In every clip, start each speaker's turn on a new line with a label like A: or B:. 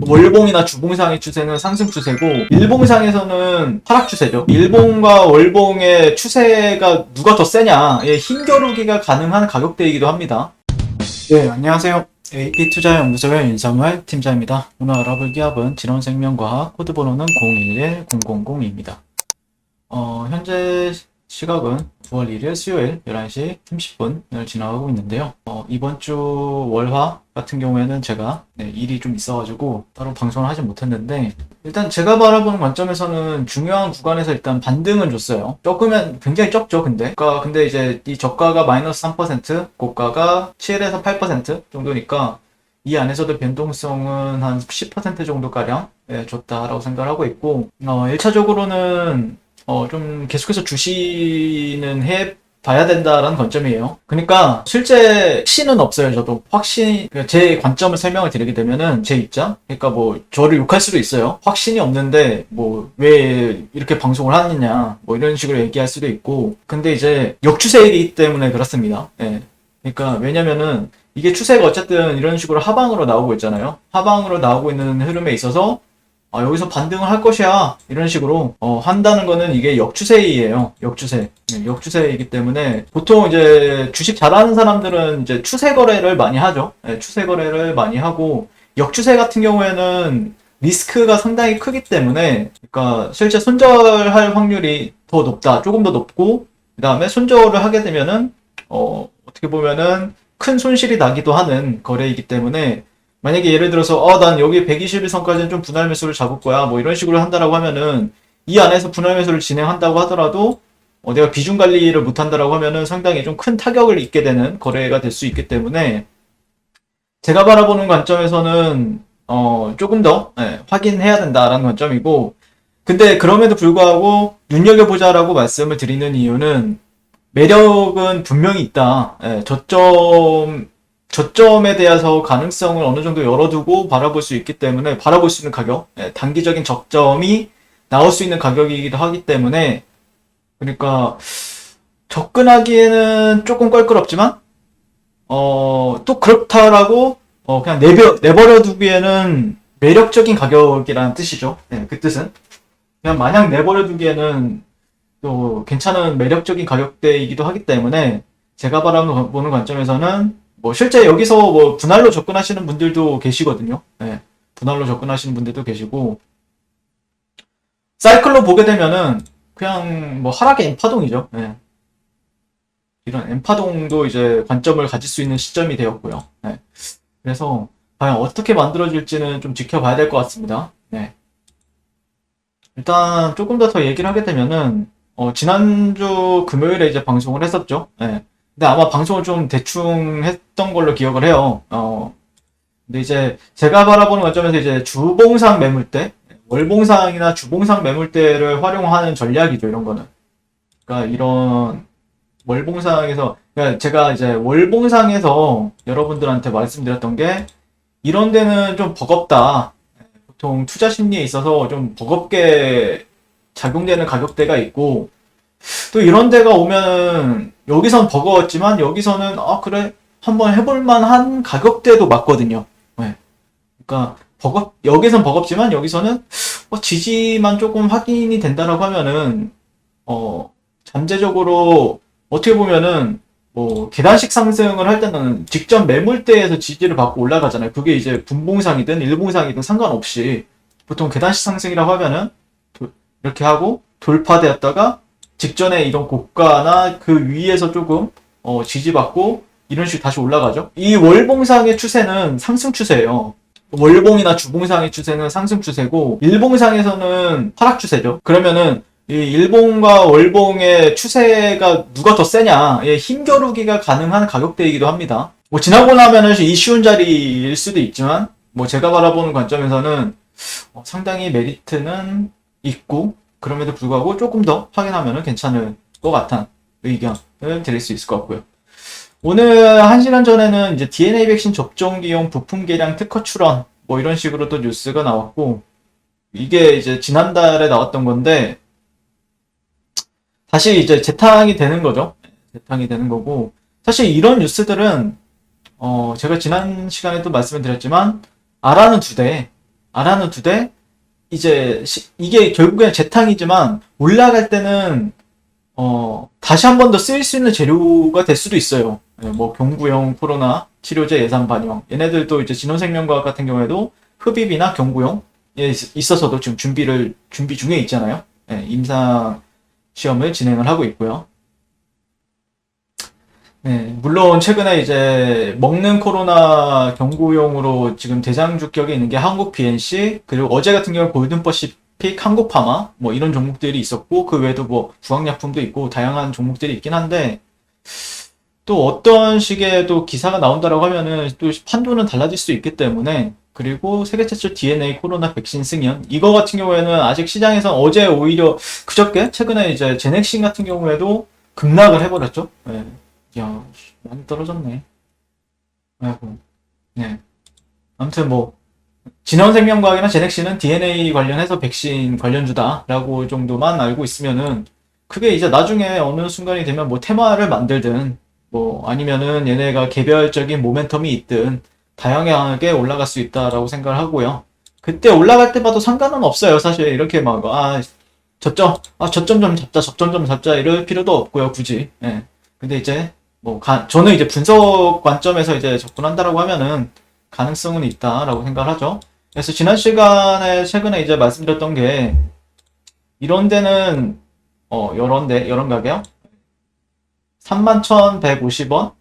A: 월봉이나 주봉상의 추세는 상승 추세고 일봉상에서는 하락 추세죠. 일봉과 월봉의 추세가 누가 더 세냐의 힘겨루기가 가능한 가격대이기도 합니다. 네, 안녕하세요. AP투자연구소의 윤사무엘 팀장입니다. 오늘 알아볼 기업은 진원생명과학, 코드번호는 011000입니다. 현재 시각은 9월 1일 수요일 11시 30분을 지나가고 있는데요. 이번 주 월화 같은 경우에는 제가 일이 좀 있어가지고 따로 방송을 하지 못했는데, 일단 제가 바라보는 관점에서는 중요한 구간에서 일단 반등은 줬어요. 적으면 굉장히 적죠, 근데. 근데 이제 이 저가가 마이너스 3%, 고가가 7에서 8% 정도니까 이 안에서도 변동성은 한 10% 정도가량 줬다라고 생각을 하고 있고, 1차적으로는 좀 계속해서 주시는 해 봐야 된다라는 관점이에요. 그러니까 실제 확신은 없어요. 저도 제 관점을 설명을 드리게 되면은 제 입장, 그러니까 뭐 저를 욕할 수도 있어요. 확신이 없는데 뭐 왜 이렇게 방송을 하느냐 뭐 이런 식으로 얘기할 수도 있고, 근데 이제 역추세이기 때문에 그렇습니다. 그러니까 왜냐면은 이게 추세가 어쨌든 이런 식으로 하방으로 나오고 있잖아요. 하방으로 나오고 있는 흐름에 있어서 여기서 반등을 할 것이야 이런 식으로 한다는 거는 이게 역추세이에요. 역추세. 역추세이기 때문에 보통 이제 주식 잘하는 사람들은 이제 추세 거래를 많이 하죠. 추세 거래를 많이 하고, 역추세 같은 경우에는 리스크가 상당히 크기 때문에, 그러니까 실제 손절할 확률이 더 높다, 조금 더 높고, 그 다음에 손절을 하게 되면은 어떻게 보면은 큰 손실이 나기도 하는 거래이기 때문에, 만약에 예를 들어서 난 여기 121선까지는 좀 분할 매수를 잡을 거야 뭐 이런 식으로 한다라고 하면은, 이 안에서 분할 매수를 진행한다고 하더라도 내가 비중 관리를 못 한다라고 하면은 상당히 좀 큰 타격을 입게 되는 거래가 될 수 있기 때문에, 제가 바라보는 관점에서는 조금 더 확인해야 된다라는 관점이고, 근데 그럼에도 불구하고 눈여겨보자라고 말씀을 드리는 이유는, 매력은 분명히 있다. 저점에 대해서 가능성을 어느 정도 열어두고 바라볼 수 있기 때문에, 바라볼 수 있는 가격, 단기적인 적점이 나올 수 있는 가격이기도 하기 때문에, 그러니까 접근하기에는 조금 껄끄럽지만 또 그렇다라고 그냥 내버려 두기에는 매력적인 가격이라는 뜻이죠. 그 뜻은 그냥 마냥 내버려 두기에는 또 괜찮은 매력적인 가격대이기도 하기 때문에, 제가 바라보는 관점에서는 뭐 실제 여기서 뭐 분할로 접근하시는 분들도 계시거든요. 분할로 접근하시는 분들도 계시고, 사이클로 보게 되면은 그냥 뭐 하락의 N파동이죠. 이런 N파동도 이제 관점을 가질 수 있는 시점이 되었고요. 그래서 과연 어떻게 만들어질지는 좀 지켜봐야 될 것 같습니다. 일단 조금 더 얘기를 하게 되면은 지난주 금요일에 이제 방송을 했었죠. 근데 아마 방송을 좀 대충 했던 걸로 기억을 해요. 근데 이제 제가 바라보는 관점에서 이제 주봉상 매물대, 월봉상이나 주봉상 매물대를 활용하는 전략이죠, 이런 거는. 그러니까 이런 월봉상에서, 그러니까 제가 이제 월봉상에서 여러분들한테 말씀드렸던 게, 이런 데는 좀 버겁다. 보통 투자 심리에 있어서 좀 버겁게 작용되는 가격대가 있고, 또 이런 데가 오면 여기선 버거웠지만 여기서는 그래 한번 해볼 만한 가격대도 맞거든요. 그러니까 여기선 버겁지만 여기서는 지지만 조금 확인이 된다라고 하면은 잠재적으로 어떻게 보면은 뭐 계단식 상승을 할 때는 직전 매물대에서 지지를 받고 올라가잖아요. 그게 이제 분봉상이든 일봉상이든 상관없이 보통 계단식 상승이라고 하면은 이렇게 하고 돌파되었다가 직전에 이런 고가나 그 위에서 조금 지지받고 이런 식으로 다시 올라가죠. 이 월봉상의 추세는 상승 추세예요. 월봉이나 주봉상의 추세는 상승 추세고, 일봉상에서는 하락 추세죠. 그러면은 이 일봉과 월봉의 추세가 누가 더 세냐의 힘겨루기가 가능한 가격대이기도 합니다. 뭐 지나고 나면은 이 쉬운 자리일 수도 있지만, 뭐 제가 바라보는 관점에서는 상당히 메리트는 있고, 그럼에도 불구하고 조금 더 확인하면 괜찮을 것 같은 의견을 드릴 수 있을 것 같고요. 오늘 1시간 전에는 이제 DNA 백신 접종기용 부품 개량 특허 출원 뭐 이런 식으로 또 뉴스가 나왔고, 이게 이제 지난달에 나왔던 건데 다시 이제 재탕이 되는 거죠. 재탕이 되는 거고, 사실 이런 뉴스들은 제가 지난 시간에도 말씀을 드렸지만 알아는 두 대, 알아는 두되 이제 이게 결국엔 재탕이지만 올라갈 때는 다시 한 번 더 쓰일 수 있는 재료가 될 수도 있어요. 예, 뭐 경구용 코로나 치료제 예산 반영, 얘네들도 이제 진원생명과학 같은 경우에도 흡입이나 경구용에 있어서도 지금 준비 중에 있잖아요. 예, 임상 시험을 진행을 하고 있고요. 네, 물론 최근에 이제 먹는 코로나 경구용으로 지금 대장주격에 있는 게 한국 BNC, 그리고 어제 같은 경우 골든퍼시픽, 한국파마 뭐 이런 종목들이 있었고, 그 외에도 뭐 부학약품도 있고 다양한 종목들이 있긴 한데, 또 어떤 식의 또 기사가 나온다라고 하면은 또 판도는 달라질 수 있기 때문에, 그리고 세계 최초 DNA 코로나 백신 승인 이거 같은 경우에는 아직 시장에서 어제 오히려 그저께 최근에 이제 제넥신 같은 경우에도 급락을 해버렸죠. 네. 야, 많이 떨어졌네. 아이고. 네. 아무튼 뭐 진원생명과학이나 제넥신은 DNA 관련해서 백신 관련주다라고 정도만 알고 있으면은, 그게 이제 나중에 어느 순간이 되면 뭐 테마를 만들든 뭐 아니면은 얘네가 개별적인 모멘텀이 있든 다양하게 올라갈 수 있다라고 생각을 하고요. 그때 올라갈 때 봐도 상관은 없어요. 사실 이렇게 막 저점 좀 잡자, 저점 좀 잡자 이럴 필요도 없고요, 굳이. 예. 근데 이제 저는 이제 분석 관점에서 이제 접근한다라고 하면은 가능성은 있다라고 생각을 하죠. 그래서 지난 시간에 최근에 이제 말씀드렸던 게, 이런 데는 이런 가격 31,150원에서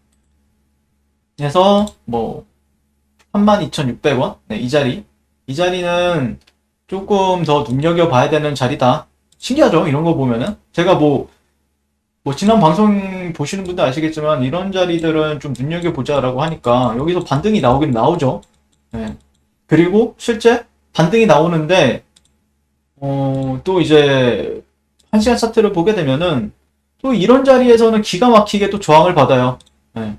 A: 뭐 32,600원, 네, 이 자리는 조금 더 눈여겨봐야 되는 자리다. 신기하죠? 이런 거 보면은 제가 지난 방송 보시는 분들 아시겠지만 이런 자리들은 좀 눈여겨보자라고 하니까 여기서 반등이 나오긴 나오죠. 네. 그리고 실제 반등이 나오는데 또 이제 1시간 차트를 보게 되면은 또 이런 자리에서는 기가 막히게 또 저항을 받아요. 네.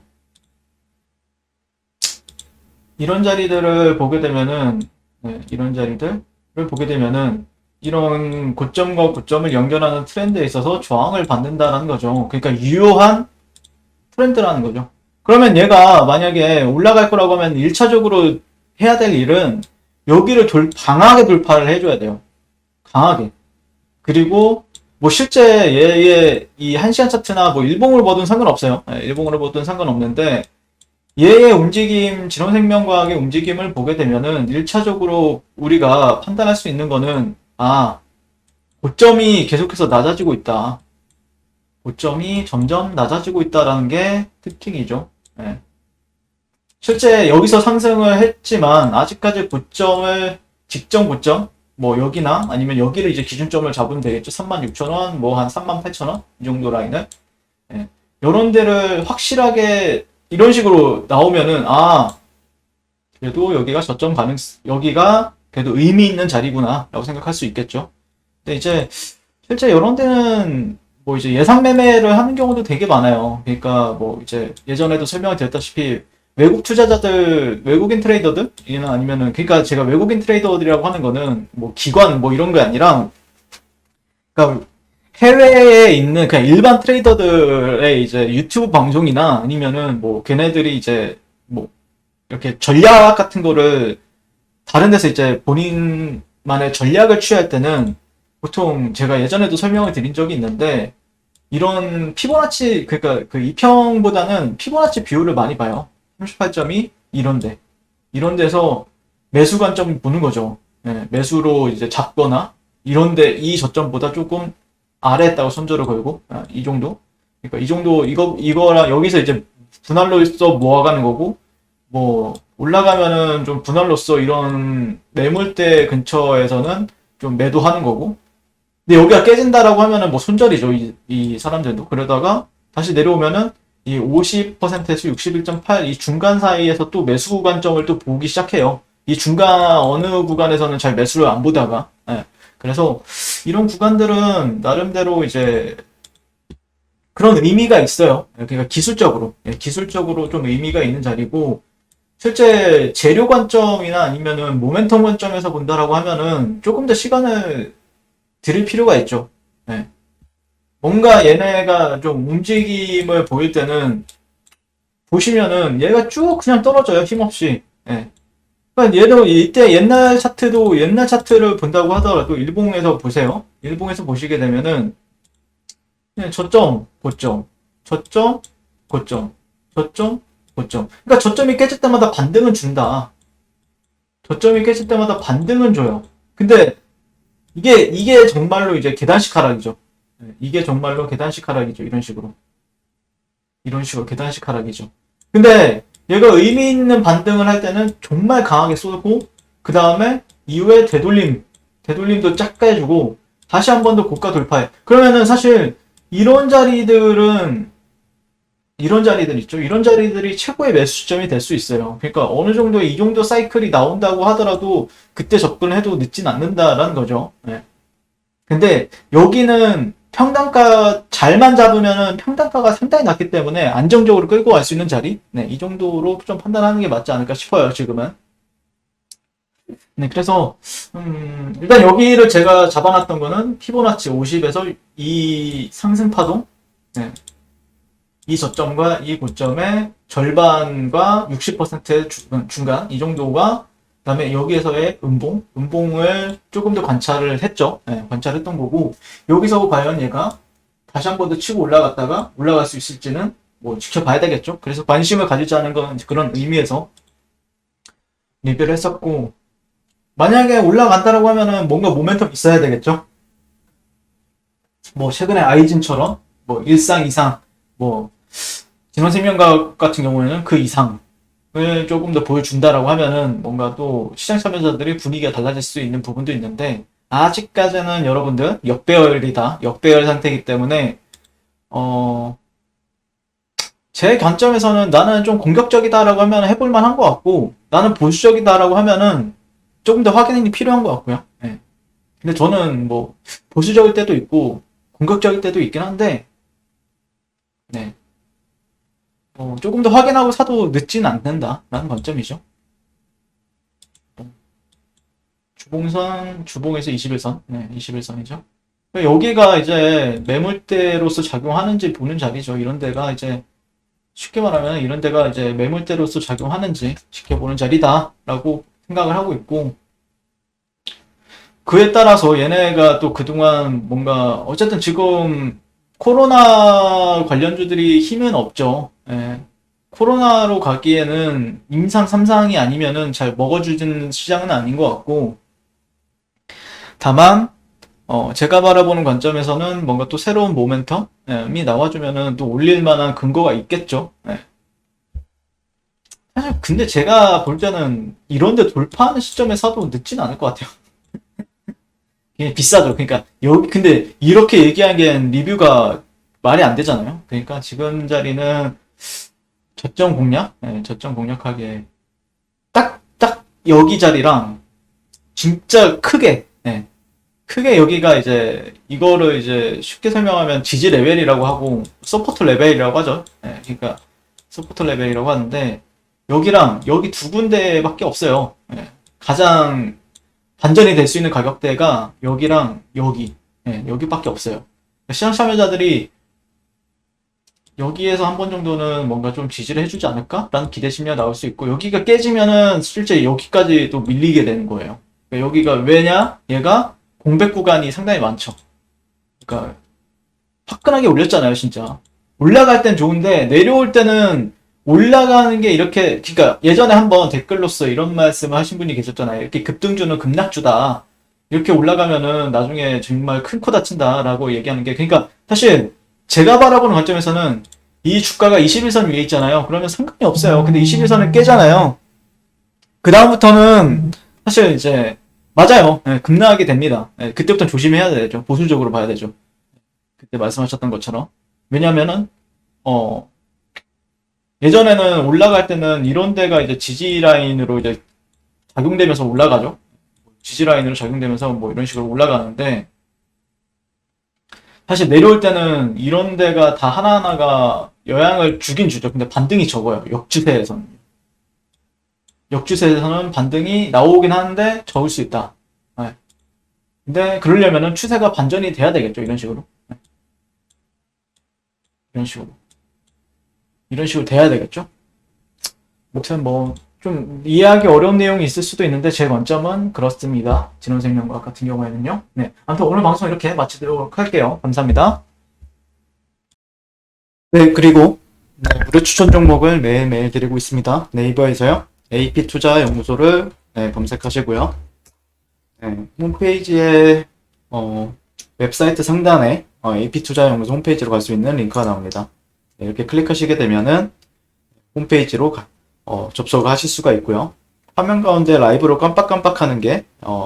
A: 이런 자리들을 보게 되면은 이런 자리들을 보게 되면은 이런 고점과 고점을 연결하는 트렌드에 있어서 저항을 받는다라는 거죠. 그러니까 유효한 트렌드라는 거죠. 그러면 얘가 만약에 올라갈 거라고 하면 1차적으로 해야 될 일은 여기를 강하게 돌파를 해줘야 돼요. 강하게. 그리고 뭐 실제 얘의 이 1시간 차트나 뭐 일봉을 보든 상관없어요. 일봉으로 보든 상관없는데, 얘의 움직임, 진원생명과학의 움직임을 보게 되면은 1차적으로 우리가 판단할 수 있는 거는, 고점이 계속해서 낮아지고 있다. 고점이 점점 낮아지고 있다라는 게 특징이죠. 네. 실제 여기서 상승을 했지만 아직까지 고점을, 직전 고점, 뭐 여기나 아니면 여기를 이제 기준점을 잡으면 되겠죠. 36,000원, 뭐 한 38,000원 이 정도 라인을. 네. 요런 데를 확실하게 이런 식으로 나오면은 그래도 여기가 그래도 의미 있는 자리구나 라고 생각할 수 있겠죠. 근데 이제 실제 이런 데는 뭐 이제 예상 매매를 하는 경우도 되게 많아요. 그러니까 뭐 이제 예전에도 설명을 드렸다시피 외국 투자자들, 외국인 트레이더들이나 아니면은, 그러니까 제가 외국인 트레이더들이라고 하는 거는 뭐 기관 뭐 이런 게 아니라, 그러니까 해외에 있는 그냥 일반 트레이더들의 이제 유튜브 방송이나 아니면은 뭐 걔네들이 이제 뭐 이렇게 전략 같은 거를 다른 데서 이제 본인만의 전략을 취할 때는 보통 제가 예전에도 설명을 드린 적이 있는데, 이런 피보나치, 그러니까 그 이평보다는 피보나치 비율을 많이 봐요. 38점이 이런 데서 매수 관점 보는 거죠. 네, 매수로 이제 잡거나 이런데 이 저점보다 조금 아래 있다고 손절을 걸고, 이 정도. 그러니까 이 정도, 이거랑 여기서 이제 분할로서 모아가는 거고, 뭐 올라가면은 좀 분할로서 이런 매물대 근처에서는 좀 매도하는 거고, 근데 여기가 깨진다라고 하면은 뭐 손절이죠. 이 사람들도. 그러다가 다시 내려오면은 이 50%에서 61.8 이 중간 사이에서 또 매수 관점을 또 보기 시작해요. 이 중간 어느 구간에서는 잘 매수를 안 보다가. 그래서 이런 구간들은 나름대로 이제 그런 의미가 있어요. 그러니까 기술적으로 좀 의미가 있는 자리고, 실제 재료 관점이나 아니면은 모멘텀 관점에서 본다라고 하면은 조금 더 시간을 들일 필요가 있죠. 네. 뭔가 얘네가 좀 움직임을 보일 때는 보시면은 얘가 쭉 그냥 떨어져요. 힘없이. 네. 그러니까 얘도 이때 옛날 차트도 옛날 차트를 본다고 하더라도 일봉에서 보세요. 일봉에서 보시게 되면은 그냥 저점, 고점, 저점, 고점, 저점, 고점. 그러니까 저점이 깨질 때마다 반등은 준다. 저점이 깨질 때마다 반등은 줘요. 근데 이게 정말로 이제 계단식 하락이죠. 이게 정말로 계단식 하락이죠. 이런 식으로. 이런 식으로 계단식 하락이죠. 근데 얘가 의미 있는 반등을 할 때는 정말 강하게 쏘고 그 다음에 이후에 되돌림도 쫙 빼주고 다시 한 번 더 고가 돌파해. 그러면은 사실 이런 자리들은 이런 자리들 있죠. 이런 자리들이 최고의 매수 시점이 될 수 있어요. 그러니까 어느 정도 이 정도 사이클이 나온다고 하더라도 그때 접근해도 늦진 않는다라는 거죠. 네. 근데 여기는 평단가 잘만 잡으면은 평단가가 상당히 낮기 때문에 안정적으로 끌고 갈 수 있는 자리? 네, 이 정도로 좀 판단하는 게 맞지 않을까 싶어요, 지금은. 네, 그래서 일단 여기를 제가 잡아놨던 거는 피보나치 50에서 이 상승 파동, 네, 이 저점과 이 고점의 절반과 60%의 중간 이 정도가 그다음에 여기에서의 음봉을 조금 더 관찰을 했죠. 네, 관찰했던 거고 여기서 과연 얘가 다시 한 번 더 치고 올라갔다가 올라갈 수 있을지는 뭐 지켜봐야 되겠죠. 그래서 관심을 가지자는 건 그런 의미에서 리뷰를 했었고 만약에 올라간다라고 하면은 뭔가 모멘텀 있어야 되겠죠. 뭐 최근에 아이진처럼 뭐 일상 이상 뭐 진원생명과학 같은 경우에는 그 이상을 조금 더 보여준다라고 하면은 뭔가 또 시장 참여자들이 분위기가 달라질 수 있는 부분도 있는데 아직까지는 여러분들 역배열 상태이기 때문에 제 관점에서는 나는 좀 공격적이다라고 하면 해볼 만한 것 같고 나는 보수적이다라고 하면은 조금 더 확인이 필요한 것 같고요. 네. 근데 저는 뭐 보수적일 때도 있고 공격적일 때도 있긴 한데 네. 조금 더 확인하고 사도 늦진 않는다라는 관점이죠. 주봉에서 21선, 네, 21선이죠. 여기가 이제 매물대로서 작용하는지 보는 자리죠. 이런 데가 이제 쉽게 말하면 이런 데가 이제 매물대로서 작용하는지 지켜보는 자리다라고 생각을 하고 있고 그에 따라서 얘네가 또 그동안 뭔가 어쨌든 지금 코로나 관련주들이 힘은 없죠. 예. 코로나로 가기에는 임상 3상이 아니면은 잘 먹어주는 시장은 아닌 것 같고 다만 제가 바라보는 관점에서는 뭔가 또 새로운 모멘텀이 나와주면은 또 올릴 만한 근거가 있겠죠. 예. 사실 근데 제가 볼 때는 이런데 돌파하는 시점에 사도 늦진 않을 것 같아요. 그냥 비싸죠. 그러니까 여기 근데 이렇게 얘기한 게 리뷰가 말이 안 되잖아요. 그러니까 지금 자리는 저점 공략, 네, 저점 공략하기에 딱 여기 자리랑 진짜 크게, 네, 크게 여기가 이제 이거를 이제 쉽게 설명하면 지지 레벨이라고 하고 서포트 레벨이라고 하죠. 네, 그러니까 서포트 레벨이라고 하는데 여기랑 여기 두 군데밖에 없어요. 네, 가장 반전이 될 수 있는 가격대가 여기랑 여기, 네, 여기밖에 없어요. 시장 참여자들이 여기에서 한 번 정도는 뭔가 좀 지지를 해주지 않을까? 라는 기대 심리가 나올 수 있고 여기가 깨지면은 실제 여기까지 또 밀리게 되는 거예요. 그러니까 여기가 왜냐? 얘가 공백 구간이 상당히 많죠. 그러니까 화끈하게 올렸잖아요, 진짜. 올라갈 땐 좋은데 내려올 때는 올라가는 게 이렇게 그러니까 예전에 한번 댓글로서 이런 말씀을 하신 분이 계셨잖아요. 이렇게 급등주는 급락주다. 이렇게 올라가면은 나중에 정말 큰 코 다친다라고 얘기하는 게 그러니까 사실 제가 바라보는 관점에서는 이 주가가 21선 위에 있잖아요. 그러면 상관이 없어요. 근데 21선을 깨잖아요. 그 다음부터는 사실 이제 맞아요. 네, 급락하게 됩니다. 네, 그때부터 조심해야 되죠. 보수적으로 봐야 되죠. 그때 말씀하셨던 것처럼. 왜냐면은 예전에는 올라갈 때는 이런 데가 이제 지지 라인으로 이제 작용되면서 올라가죠. 지지 라인으로 작용되면서 뭐 이런 식으로 올라가는데 사실 내려올 때는 이런 데가 다 하나하나가 영향을 주긴 주죠. 근데 반등이 적어요. 역추세에서는. 역추세에서는 반등이 나오긴 하는데 적을 수 있다. 네. 근데 그러려면은 추세가 반전이 돼야 되겠죠. 이런 식으로. 네. 이런 식으로. 이런 식으로 돼야 되겠죠. 아무튼 뭐 좀 이해하기 어려운 내용이 있을 수도 있는데 제 관점은 그렇습니다. 진원생명과학 같은 경우에는요. 네, 아무튼 오늘 방송 이렇게 마치도록 할게요. 감사합니다. 네, 그리고 네, 무료 추천 종목을 매일매일 드리고 있습니다. 네이버에서요. AP투자연구소를 네, 검색하시고요. 네, 홈페이지에 웹사이트 상단에 AP투자연구소 홈페이지로 갈 수 있는 링크가 나옵니다. 네, 이렇게 클릭하시게 되면은 홈페이지로 접속을 하실 수가 있고요. 화면 가운데 라이브로 깜빡깜빡하는 게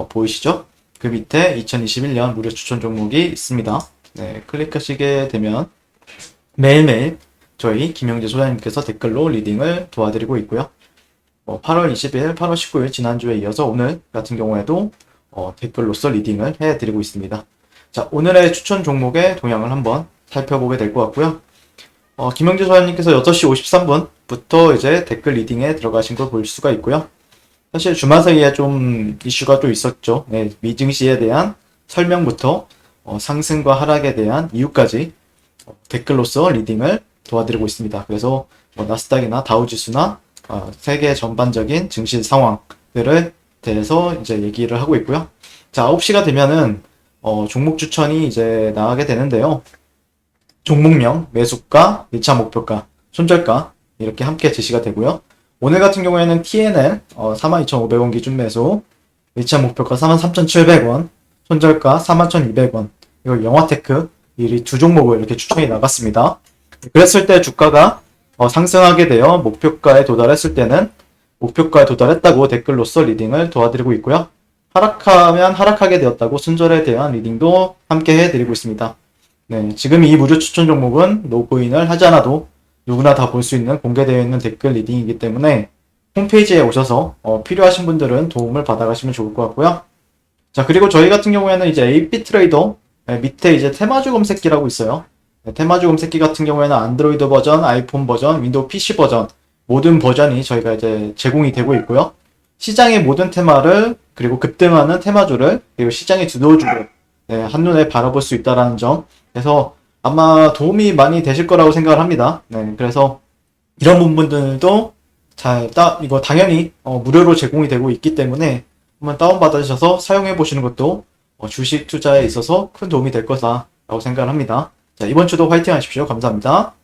A: 보이시죠? 그 밑에 2021년 무료 추천 종목이 있습니다. 네, 클릭하시게 되면 매일매일 저희 김영재 소장님께서 댓글로 리딩을 도와드리고 있고요. 8월 20일, 8월 19일 지난주에 이어서 오늘 같은 경우에도 댓글로서 리딩을 해드리고 있습니다. 자, 오늘의 추천 종목의 동향을 한번 살펴보게 될 것 같고요. 김영재 소장님께서 6시 53분부터 이제 댓글 리딩에 들어가신 걸 볼 수가 있고요. 사실 주말 사이에 좀 이슈가 또 있었죠. 네, 미증시에 대한 설명부터 상승과 하락에 대한 이유까지 댓글로서 리딩을 도와드리고 있습니다. 그래서 나스닥이나 다우지수나 세계 전반적인 증시 상황들을 대해서 이제 얘기를 하고 있고요. 자, 9시가 되면은 종목 추천이 이제 나가게 되는데요. 종목명, 매수가, 1차 목표가, 손절가 이렇게 함께 제시가 되고요. 오늘 같은 경우에는 TNL 42,500원 기준 매수, 1차 목표가 43,700원, 손절가 41,200원. 이거 영화테크 이 두 종목을 이렇게 추천이 나갔습니다. 그랬을 때 주가가 상승하게 되어 목표가에 도달했을 때는 목표가에 도달했다고 댓글로서 리딩을 도와드리고 있고요. 하락하면 하락하게 되었다고 손절에 대한 리딩도 함께 해드리고 있습니다. 네, 지금 이 무료 추천 종목은 로그인을 하지 않아도 누구나 다 볼 수 있는 공개되어 있는 댓글 리딩이기 때문에 홈페이지에 오셔서 필요하신 분들은 도움을 받아가시면 좋을 것 같고요. 자, 그리고 저희 같은 경우에는 이제 AP 트레이더 밑에 이제 테마주 검색기라고 있어요. 테마주 검색기 같은 경우에는 안드로이드 버전, 아이폰 버전, 윈도우 PC 버전 모든 버전이 저희가 이제 제공이 되고 있고요. 시장의 모든 테마를 그리고 급등하는 테마주를 그리고 시장의 주도주를 한눈에 바라볼 수 있다는 점. 그래서 아마 도움이 많이 되실 거라고 생각을 합니다. 네, 그래서 이런 부분들도 이거 당연히 무료로 제공이 되고 있기 때문에 한번 다운받으셔서 사용해 보시는 것도 주식 투자에 있어서 큰 도움이 될 거다라고 생각을 합니다. 자, 이번 주도 화이팅 하십시오. 감사합니다.